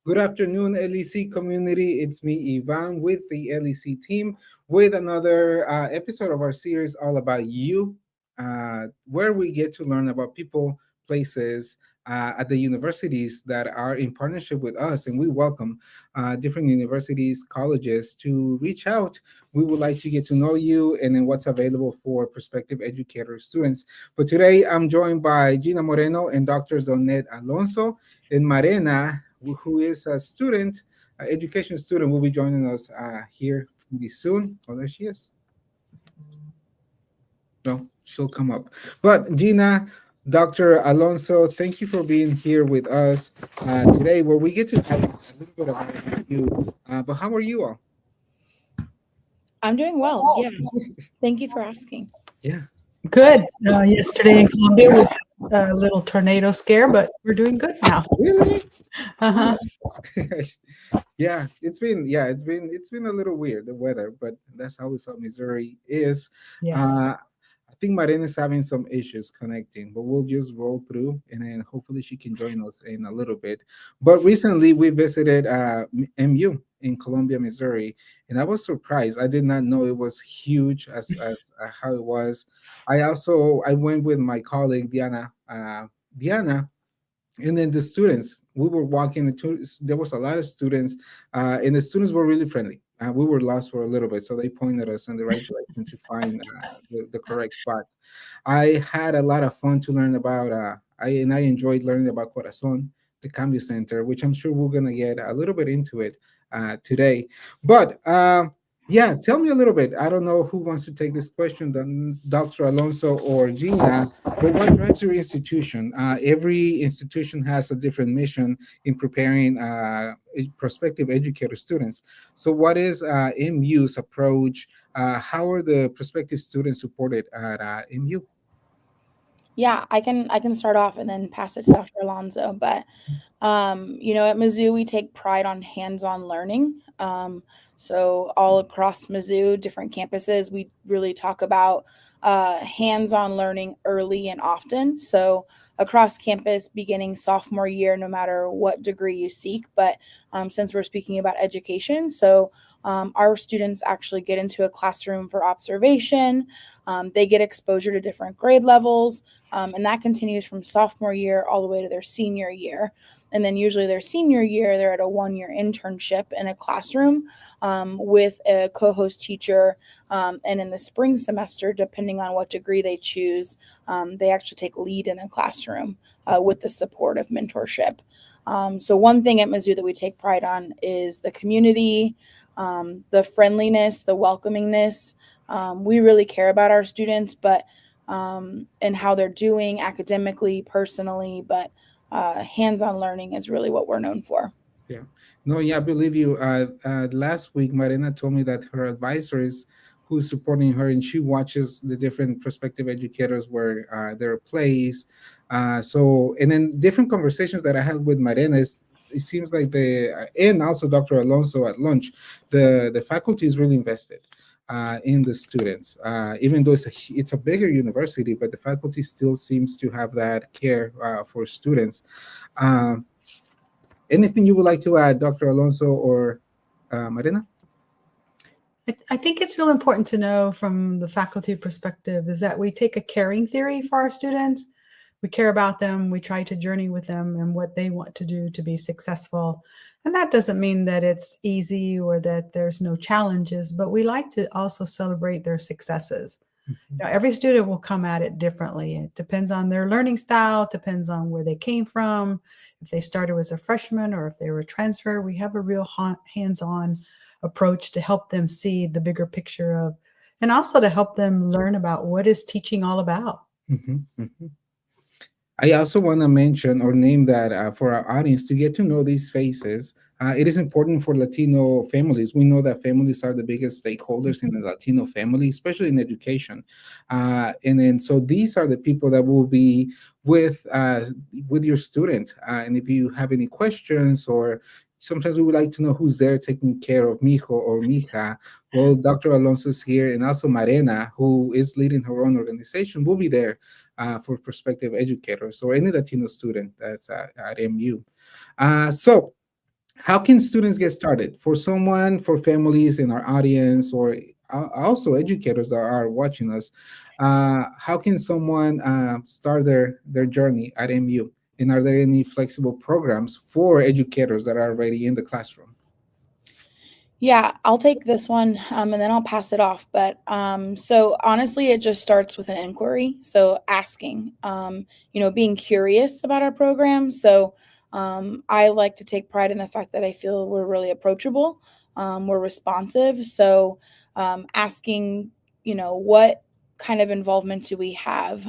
Good afternoon, LEC community. It's me, Ivan, with the LEC team, with another episode of our series all about you, where we get to learn about people, places at the universities that are in partnership with us. And we welcome different universities, colleges to reach out. We would like to get to know you and then what's available for prospective educator students. But today I'm joined by Jeanna Moreno and Dr. Donet Alonso and Marena, who is a student, education student, will be joining us here pretty soon. Oh, there she is. No, she'll come up. But Gina, Dr. Alonso, thank you for being here with us today, where we get to have a little bit about you. But how are you all? I'm doing well. Yeah. Thank you for asking. Yeah. Good. Yesterday in Colombia, we had a little tornado scare, but we're doing good now. Really? Uh-huh. Yeah, it's been a little weird, the weather, but that's how South Missouri is. Yes. I think Marina is having some issues connecting, but we'll just roll through and then hopefully she can join us in a little bit. But recently we visited MU in Columbia, Missouri, and I was surprised. I did not know it was huge as how it was. I went with my colleague Diana, and then the students, we were walking there was a lot of students, and the students were really friendly. We were lost for a little bit, so they pointed us in the right direction to find the correct spots. I had a lot of fun to learn about I enjoyed learning about Corazon, the Cambio Center, which I'm sure we're going to get a little bit into it today. But yeah, tell me a little bit. I don't know who wants to take this question, Dr. Alonso or Gina, but what drives your institution? Every institution has a different mission in preparing prospective educator students. So, what is MU's approach? How are the prospective students supported at MU? Yeah, I can start off and then pass it to Dr. Alonso. But at Mizzou we take pride on hands-on learning. So all across Mizzou, different campuses, we really talk about hands-on learning early and often. So across campus, beginning sophomore year, no matter what degree you seek. But since we're speaking about education, so our students actually get into a classroom for observation. They get exposure to different grade levels, and that continues from sophomore year all the way to their senior year. And then usually their senior year, they're at a 1-year internship in a classroom with a co-host teacher. And in the spring semester, depending on what degree they choose, they actually take lead in a classroom with the support of mentorship. So one thing at Mizzou that we take pride on is the community, the friendliness, the welcomingness. We really care about our students, but and how they're doing academically, personally, but hands-on learning is really what we're known for. Yeah. No, yeah, I believe you. Last week, Marina told me that her advisor is who's supporting her, and she watches the different prospective educators where their plays. And then different conversations that I had with Marina is it seems like and also Dr. Alonso at lunch, the faculty is really invested in the students. Even though it's a bigger university, but the faculty still seems to have that care for students. Uh, Anything you would like to add, Dr. Alonso or Marina? I think it's real important to know from the faculty perspective is that we take a caring theory for our students. We care about them. We try to journey with them and what they want to do to be successful. And that doesn't mean that it's easy or that there's no challenges, but we like to also celebrate their successes. Every student will come at it differently. It depends on their learning style, depends on where they came from, if they started as a freshman or if they were a transfer. We have a real hands-on approach to help them see the bigger picture of, and also to help them learn about what is teaching all about. Mm-hmm, mm-hmm. I also want to mention or name that for our audience to get to know these faces. It is important for Latino families. We know that families are the biggest stakeholders in the Latino family, especially in education. And then, so these are the people that will be with your student. And if you have any questions or sometimes we would like to know who's there taking care of mijo or mija. Well, Dr. Alonso is here, and also Marena, who is leading her own organization, will be there for prospective educators or any Latino student that's at MU. So How can students get started? For someone, for families in our audience, or also educators that are watching us, how can someone start their journey at MU? And are there any flexible programs for educators that are already in the classroom? Yeah, I'll take this one, and then I'll pass it off. But so honestly, it just starts with an inquiry. So asking, being curious about our program. So I like to take pride in the fact that I feel we're really approachable, we're responsive. So asking, what kind of involvement do we have?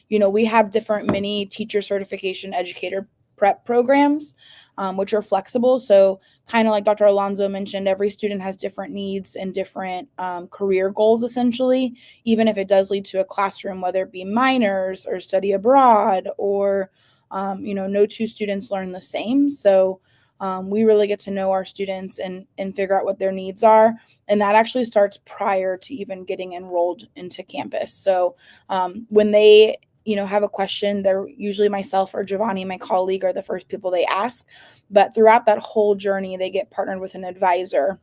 We have different mini teacher certification educator prep programs, which are flexible. So kind of like Dr. Alonso mentioned, every student has different needs and different career goals, essentially, even if it does lead to a classroom, whether it be minors or study abroad or, no two students learn the same. So we really get to know our students and figure out what their needs are. And that actually starts prior to even getting enrolled into campus. So when they have a question, they're usually myself or Giovanni, my colleague, are the first people they ask. But throughout that whole journey, they get partnered with an advisor.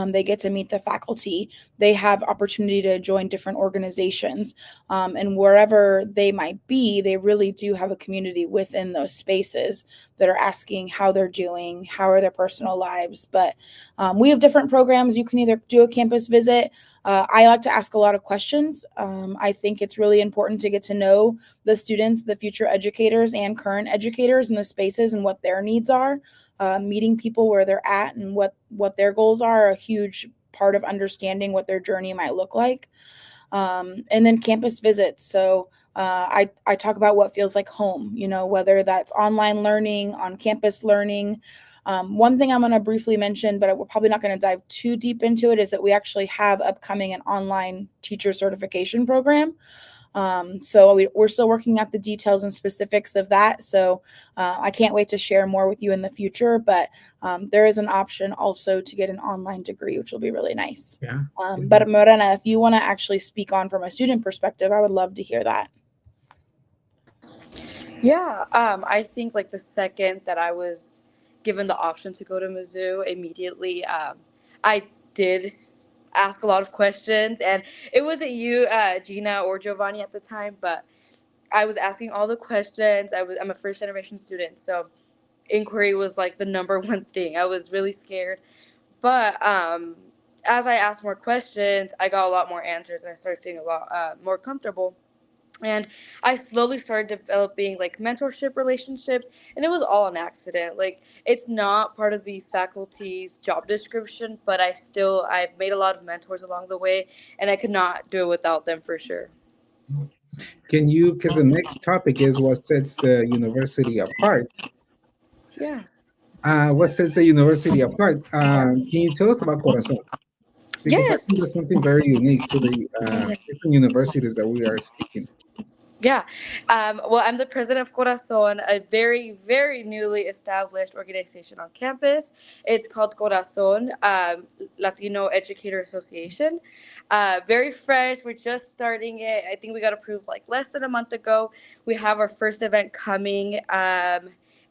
They get to meet the faculty. They have opportunity to join different organizations. And wherever they might be, they really do have a community within those spaces that are asking how they're doing, how are their personal lives. But we have different programs. You can either do a campus visit. I like to ask a lot of questions. I think it's really important to get to know the students, the future educators, and current educators in the spaces and what their needs are. Meeting people where they're at and what their goals are a huge part of understanding what their journey might look like. And then campus visits. So I talk about what feels like home, whether that's online learning, on campus learning. One thing I'm going to briefly mention, but we're probably not going to dive too deep into it, is that we actually have upcoming an online teacher certification program. So we're still working out the details and specifics of that. So I can't wait to share more with you in the future. But there is an option also to get an online degree, which will be really nice. Yeah. But Morena, if you want to actually speak on from a student perspective, I would love to hear that. Yeah, I think like the second that I was given the option to go to Mizzou, immediately I did ask a lot of questions, and it wasn't you, Gina or Giovanni at the time, but I was asking all the questions. I'm a first generation student, so inquiry was like the number one thing. I was really scared, but as I asked more questions, I got a lot more answers, and I started feeling a lot more comfortable. And I slowly started developing like mentorship relationships, and it was all an accident. Like, it's not part of these faculties job description, but I've made a lot of mentors along the way, and I could not do it without them for sure. Can you, because the next topic is what sets the university apart. Yeah. What sets the university apart? Can you tell us about Corazon? Because I Yes. think that's something very unique to the different universities that we are speaking. Yeah. Well, I'm the president of Corazon, a very, very newly established organization on campus. It's called Corazon, Latino Educator Association. Very fresh. We're just starting it. I think we got approved like less than a month ago. We have our first event coming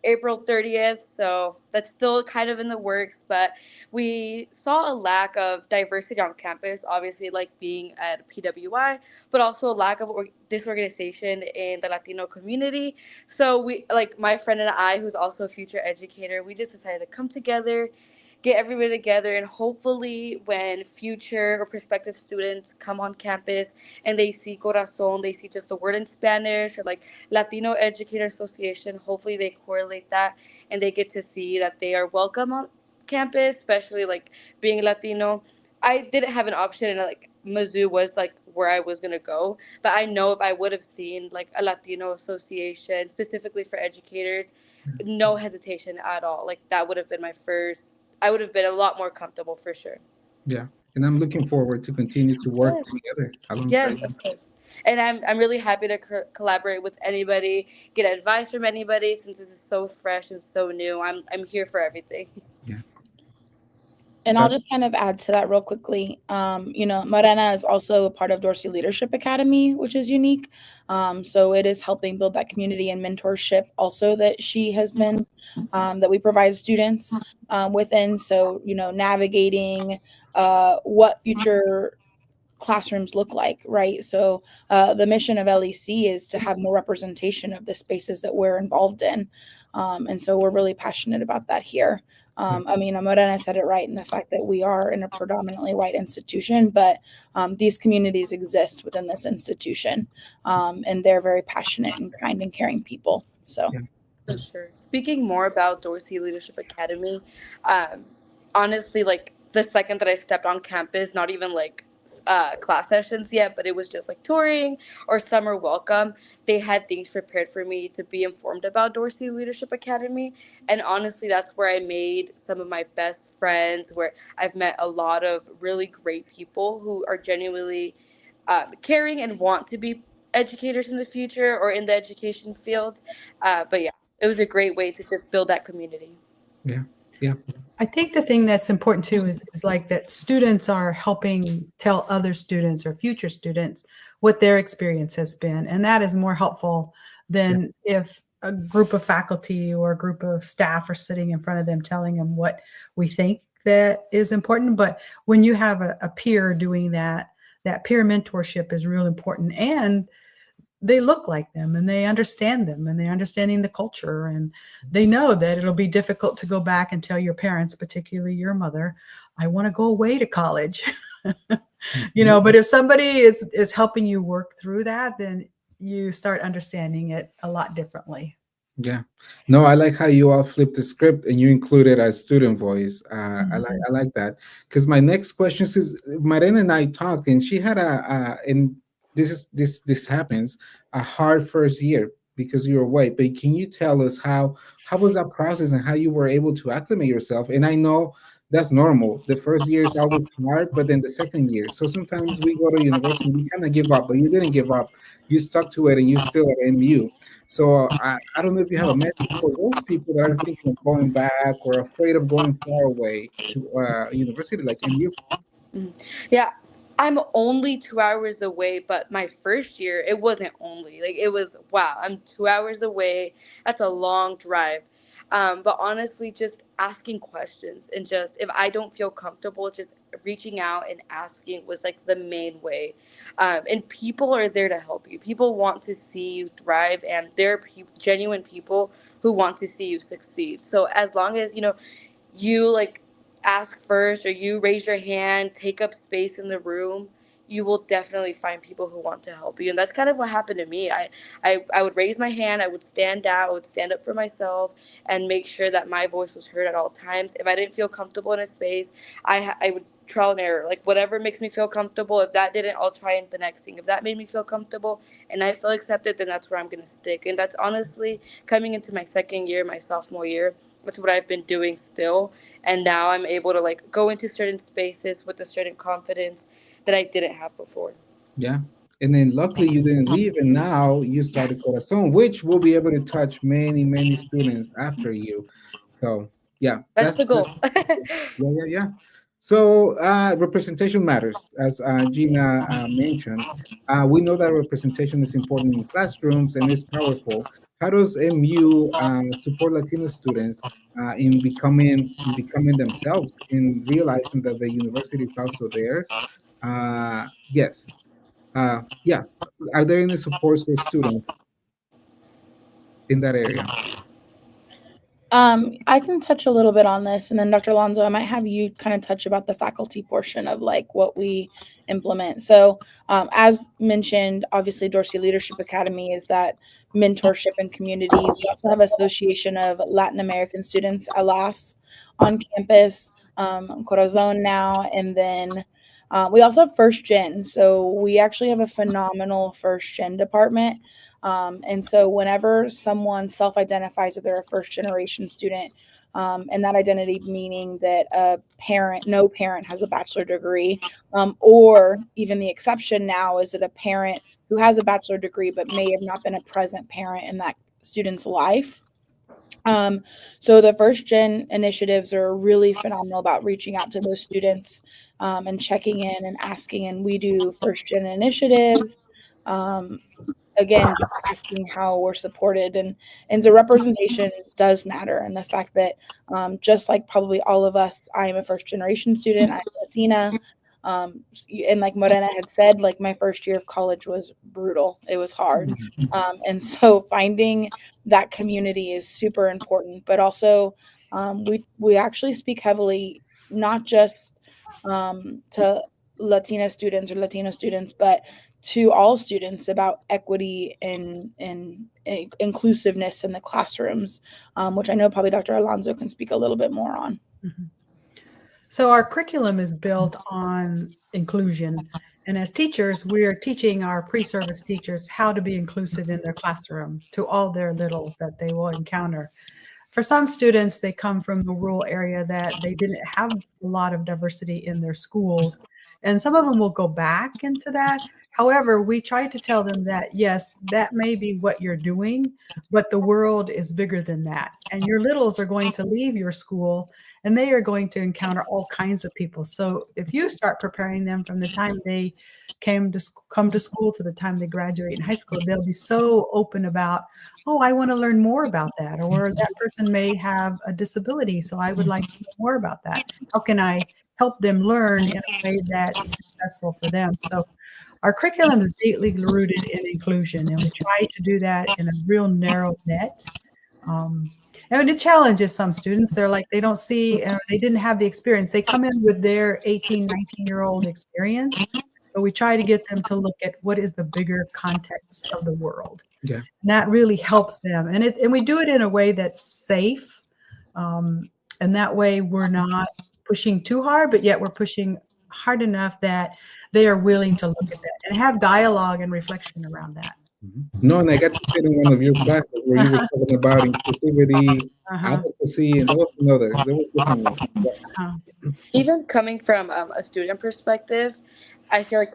April 30th. So that's still kind of in the works, but we saw a lack of diversity on campus, obviously, like being at PWI, but also a lack of this organization in the Latino community. So we, like my friend and I, who's also a future educator, we just decided to come together, get everybody together, and hopefully when future or prospective students come on campus and they see Corazon, they see just the word in Spanish or like Latino Educator Association, hopefully they correlate that and they get to see that they are welcome on campus, especially like being Latino. I didn't have an option, and like Mizzou was like where I was gonna go. But I know if I would have seen like a Latino association specifically for educators, no hesitation at all. Like that would have been my first. I would have been a lot more comfortable for sure. Yeah, and I'm looking forward to continue to work Yes, together alongside yes, you. of course. And I'm really happy to collaborate with anybody, get advice from anybody since this is so fresh and so new. I'm here for everything. Yeah. And I'll That, just kind of add to that real quickly. Morena is also a part of Dorsey Leadership Academy, which is unique. So it is helping build that community and mentorship also that she has been, that we provide students within. So, navigating what future classrooms look like, right? So the mission of LEC is to have more representation of the spaces that we're involved in. And so we're really passionate about that here. Morena said it right in the fact that we are in a predominantly white institution, but these communities exist within this institution, and they're very passionate and kind and caring people. So. yeah, For sure. Speaking more about Dorsey Leadership Academy, um, honestly, like the second that I stepped on campus, not even like class sessions yet, but it was just like touring or summer welcome. They had things prepared for me to be informed about Dorsey Leadership Academy. And honestly, that's where I made some of my best friends, where I've met a lot of really great people who are genuinely caring and want to be educators in the future or in the education field. But yeah, it was a great way to just build that community. yeah, yeah, I think the thing that's important too is like that students are helping tell other students or future students what their experience has been. And that is more helpful yeah, than if a group of faculty or a group of staff are sitting in front of them telling them what we think that is important. But when you have a peer doing that, that peer mentorship is real important. And they look like them and they understand them and they're understanding the culture, and they know that it'll be difficult to go back and tell your parents, particularly your mother, I want to go away to college. mhm, But if somebody is helping you work through that, then you start understanding it a lot differently. yeah. No, I like how you all flipped the script and you included a student voice. Mhm. I like that, because my next question is, Marina and I talked, and she had and this happens, a hard first year because you're white. But can you tell us how was that process and how you were able to acclimate yourself? And I know that's normal. The first year is always hard, but then the second year. So sometimes we go to university, we kind of give up, but you didn't give up. You stuck to it, and you still at MU. So I don't know if you have a message for those people that are thinking of going back or afraid of going far away to a university like MU. Mhm. Yeah, I'm only 2 hours away, but my first year, it wasn't only. Like, it was, wow, I'm 2 hours away. That's a long drive. But honestly, just asking questions and just, if I don't feel comfortable, just reaching out and asking was like the main way. And people are there to help you. People want to see you thrive, and they're genuine people who want to see you succeed. So as long as, you like ask first or you raise your hand, take up space in the room, you will definitely find people who want to help you. And that's kind of what happened to me. I would raise my hand, I would stand out, I would stand up for myself and make sure that my voice was heard at all times. If I didn't feel comfortable in a space, I would trial and error, like whatever makes me feel comfortable. If that didn't, I'll try the next thing. If that made me feel comfortable and I feel accepted, then that's where I'm going to stick. And that's honestly coming into my second year, my sophomore year, that's what I've been doing still. And now I'm able to like go into certain spaces with a certain confidence that I didn't have before. Yeah. And then luckily you didn't leave, and now you started Corazon, which will be able to touch many, many students after you. So yeah, That's the that's goal. yeah, yeah, yeah. So representation matters, as Gina mentioned. We know that representation is important in classrooms and is powerful. How does MU support Latino students in becoming themselves, in realizing that the university is also theirs? Yes. Yeah. Are there any supports for students in that area? I can touch a little bit on this, and then Dr. Alonso, I might have you kind of touch about the faculty portion of like what we implement. So, as mentioned, obviously Dorsey Leadership Academy is that mentorship and community. We also have Association of Latin American Students, ALAS, on campus, Corazon now, and then we also have First Gen. So we actually have a phenomenal First Gen department. And so whenever someone self-identifies that they're a first generation student, and that identity meaning that no parent has a bachelor degree, or even the exception now is that a parent who has a bachelor degree but may have not been a present parent in that student's life, Um, so the first gen initiatives are really phenomenal about reaching out to those students and checking in and asking. And we do first gen initiatives. Um, again, just asking how we're supported, and so representation does matter, and the fact that just like probably all of us, I am a first generation student, I'm Latina, and like Morena had said, like my first year of college was brutal, it was hard, and so finding that community is super important, but also we actually speak heavily not just to Latina students or Latino students, but to all students about equity and inclusiveness in the classrooms, which I know probably Dr. Alonso can speak a little bit more on. Mhm. So our curriculum is built on inclusion. And as teachers, we are teaching our pre-service teachers how to be inclusive in their classrooms to all their littles that they will encounter. For some students, they come from the rural area that they didn't have a lot of diversity in their schools. And some of them will go back into that. However, we try to tell them that, yes, that may be what you're doing, but the world is bigger than that. And your littles are going to leave your school and they are going to encounter all kinds of people. So if you start preparing them from the time they come to school to the time they graduate in high school, they'll be so open about, oh, I want to learn more about that. Or that person may have a disability, so I would like to know more about that. How can I help them learn in a way that's successful for them? So our curriculum is deeply rooted in inclusion, and we try to do that in a real narrow net. Um, and it challenges some students. They're like, they don't see, they didn't have the experience. They come in with their 18, 19-year-old experience, but we try to get them to look at what is the bigger context of the world. Yeah. And that really helps them. And we do it in a way that's safe. And that way we're not pushing too hard, but yet we're pushing hard enough that they are willing to look at that and have dialogue and reflection around that. No, and I got to sit in one of your classes where you were talking about inclusivity, advocacy, and there was another. There was different ones. Even coming from a student perspective, I feel like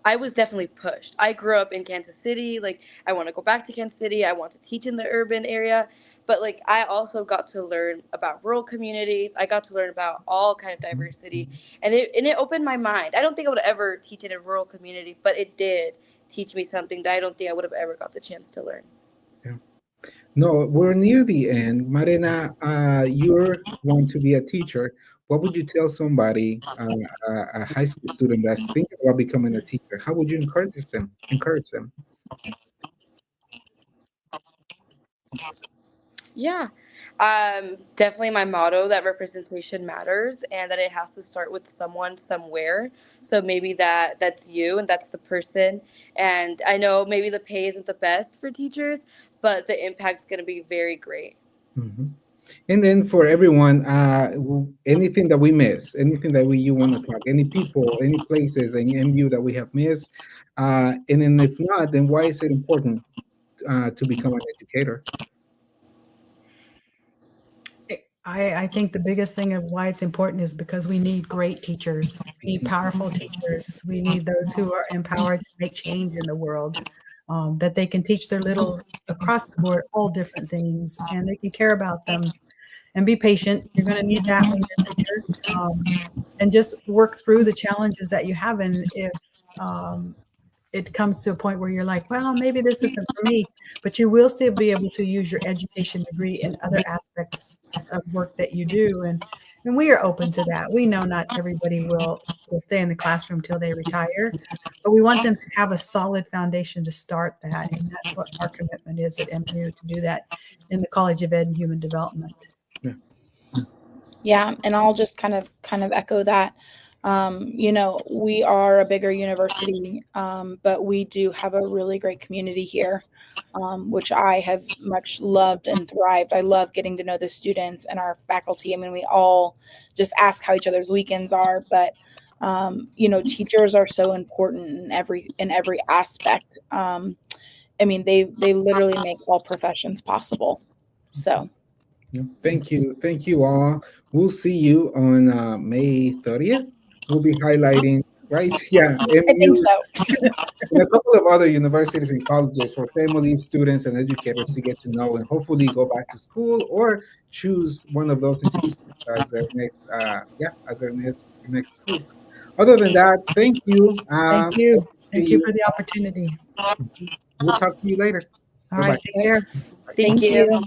I was definitely pushed. I grew up in Kansas City. Like, I want to go back to Kansas City. I want to teach in the urban area. But, like, I also got to learn about rural communities. I got to learn about all kind of diversity. And it opened my mind. I don't think I would ever teach in a rural community, but it did teach me something that I don't think I would have ever got the chance to learn. Yeah. No, we're near the end. Marina, you're going to be a teacher. What would you tell somebody, a high school student that's thinking about becoming a teacher? How would you encourage them? Yeah, definitely my motto that representation matters and that it has to start with someone somewhere. So maybe that's you and that's the person. And I know maybe the pay isn't the best for teachers, but the impact's going to be very great. Mm-hmm. And then for everyone, anything that we miss, anything that you want to talk, any people, any places, any MU that we have missed, and then if not, then why is it important to become an educator? I think the biggest thing of why it's important is because we need great teachers. We need powerful teachers. We need those who are empowered to make change in the world, that they can teach their littles across the board all different things, and they can care about them and be patient. You're going to need that when you're a teacher, and just work through the challenges that you have. And if it comes to a point where you're like, well, maybe this isn't for me, but you will still be able to use your education degree in other aspects of work that you do. And we are open to that. We know not everybody will stay in the classroom till they retire, but we want them to have a solid foundation to start that. And that's what our commitment is at MU, to do that in the College of Ed and Human Development. Yeah, and I'll just kind of echo that. We are a bigger university, but we do have a really great community here, which I have much loved and thrived. I love getting to know the students and our faculty. I mean, we all just ask how each other's weekends are, but teachers are so important in every aspect. I mean, they literally make all professions possible. So. Thank you all. We'll see you on May 30th. We'll be highlighting right? Yeah, I think MU so. and a couple of other universities and colleges for families, students, and educators to get to know and hopefully go back to school or choose one of those institutions as their next, as their next school. Other than that, thank you. Thank you. Appreciate Thank you you. for the opportunity. We'll talk to you later. All Bye bye. right. Take care. Thank Thank you. you.